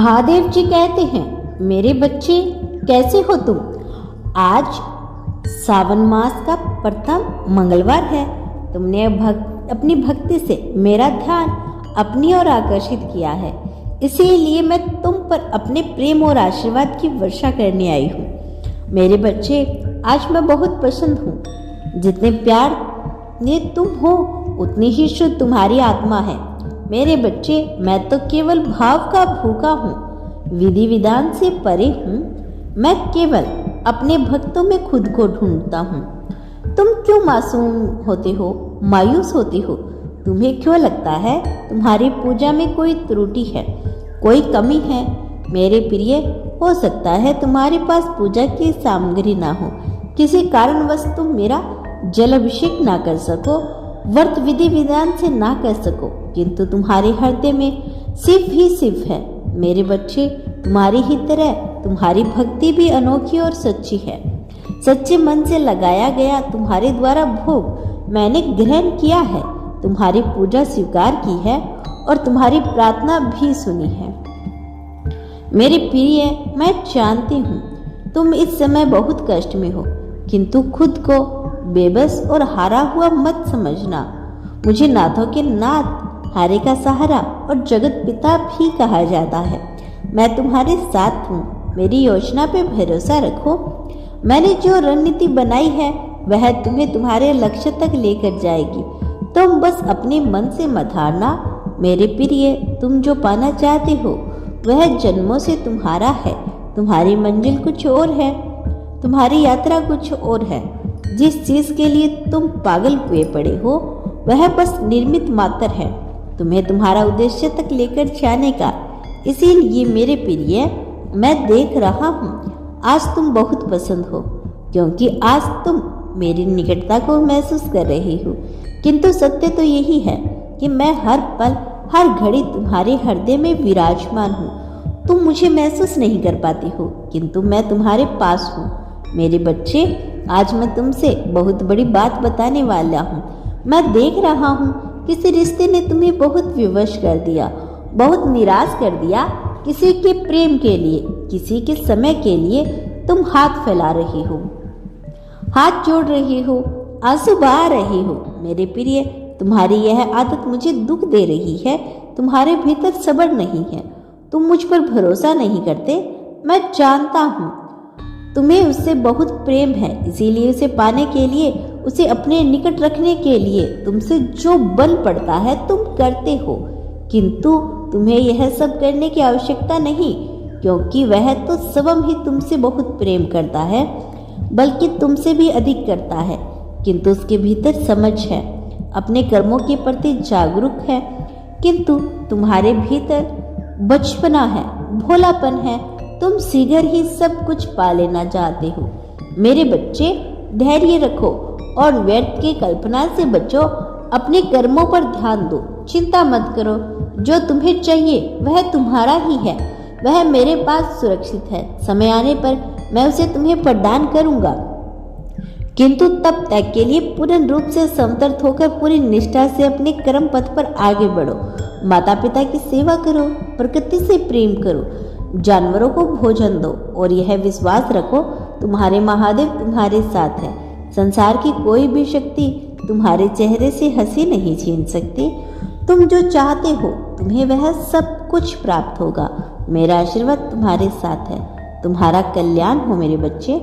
महादेव जी कहते हैं, मेरे बच्चे कैसे हो तुम। आज सावन मास का प्रथम मंगलवार है। तुमने अपनी भक्ति से मेरा ध्यान अपनी ओर आकर्षित किया है, इसीलिए मैं तुम पर अपने प्रेम और आशीर्वाद की वर्षा करने आई हूँ। मेरे बच्चे, आज मैं बहुत पसंद हूँ। जितने प्यार ने तुम हो, उतनी ही शुद्ध तुम्हारी आत्मा है। मेरे बच्चे, मैं तो केवल भाव का भूखा हूँ, विधि विधान से परे हूँ। मैं केवल अपने भक्तों में खुद को ढूंढता हूँ। तुम क्यों मासूम होते हो, मायूस होती हो? तुम्हें क्यों लगता है तुम्हारी पूजा में कोई त्रुटि है, कोई कमी है? मेरे प्रिय, हो सकता है तुम्हारे पास पूजा की सामग्री ना हो, किसी कारणवश तुम मेरा जल अभिषेक ना कर सको, व्रत विधि विधान से ना कर सको, किंतु तुम्हारे हृदय में शिव ही शिव है। मेरे बच्चे, तुम्हारी ही तरह तुम्हारी भक्ति भी अनोखी और सच्ची है। सच्चे मन से लगाया गया तुम्हारे द्वारा भोग मैंने ग्रहण किया है, तुम्हारी पूजा स्वीकार की है और तुम्हारी प्रार्थना भी सुनी है। मेरे प्रिय, मैं जानती हूँ तुम इस समय बहुत कष्ट में हो, किंतु खुद को बेबस और हारा हुआ मत समझना। मुझे नाथों के नाथ, हारे का सहारा और जगत पिता भी कहा जाता है। मैं तुम्हारे साथ हूँ, मेरी योजना पे भरोसा रखो। मैंने जो रणनीति बनाई है वह तुम्हें तुम्हारे लक्ष्य तक लेकर जाएगी। तुम बस अपने मन से मत हारना। मेरे प्रिय, तुम जो पाना चाहते हो वह जन्मों से तुम्हारा है। तुम्हारी मंजिल कुछ और है, तुम्हारी यात्रा कुछ और है। जिस चीज के लिए तुम पागल हुए पड़े हो वह बस निर्मित मात्र है, तुम्हें तुम्हारा उद्देश्य तक लेकर जाने का। इसीलिए मेरे प्रिय, मैं देख रहा हूँ आज तुम बहुत पसंद हो, क्योंकि आज तुम मेरी निकटता को महसूस कर रही हो। किंतु सत्य तो यही है कि मैं हर पल हर घड़ी तुम्हारे हृदय में विराजमान हूँ। तुम मुझे महसूस नहीं कर पाती हो, किंतु मैं तुम्हारे पास हूँ। मेरे बच्चे, आज मैं तुमसे बहुत बड़ी बात बताने वाला हूँ। मैं देख रहा हूँ किसी रिश्ते ने तुम्हें बहुत विवश कर दिया, बहुत निराश कर दिया। किसी के प्रेम के लिए, किसी के समय के लिए तुम हाथ फैला रही हो, हाथ जोड़ रही हो, आंसू बहा रही हो। मेरे प्रिय, तुम्हारी यह आदत मुझे दुख दे रही है। तुम्हारे भीतर सब्र नहीं है, तुम मुझ पर भरोसा नहीं करते। मैं जानता हूँ तुम्हें उससे बहुत प्रेम है, इसीलिए उसे पाने के लिए, उसे अपने निकट रखने के लिए तुमसे जो बल पड़ता है तुम करते हो। किंतु तुम्हें यह सब करने की आवश्यकता नहीं, क्योंकि वह तो स्वयं ही तुमसे बहुत प्रेम करता है, बल्कि तुमसे भी अधिक करता है। किंतु उसके भीतर समझ है, अपने कर्मों के प्रति जागरूक है। किंतु तुम्हारे भीतर बचपना है, भोलापन है। तुम शीघ्र ही सब कुछ पा लेना चाहते हो। मेरे बच्चे, धैर्य रखो और व्यर्थ की कल्पना से बचो। अपने कर्मों पर ध्यान दो, चिंता मत करो। जो तुम्हें चाहिए वह तुम्हारा ही है, वह मेरे पास सुरक्षित है। समय आने पर मैं उसे तुम्हें प्रदान करूंगा, किंतु तब तक के लिए पूर्ण रूप से संतर्त होकर पूरी निष्ठा से अपने कर्म पथ पर आगे बढ़ो। माता पिता की सेवा करो, प्रकृति से प्रेम करो, जानवरों को भोजन दो और यह विश्वास रखो, तुम्हारे महादेव तुम्हारे साथ है। संसार की कोई भी शक्ति तुम्हारे चेहरे से हंसी नहीं छीन सकती। तुम जो चाहते हो तुम्हें वह सब कुछ प्राप्त होगा। मेरा आशीर्वाद तुम्हारे साथ है। तुम्हारा कल्याण हो मेरे बच्चे।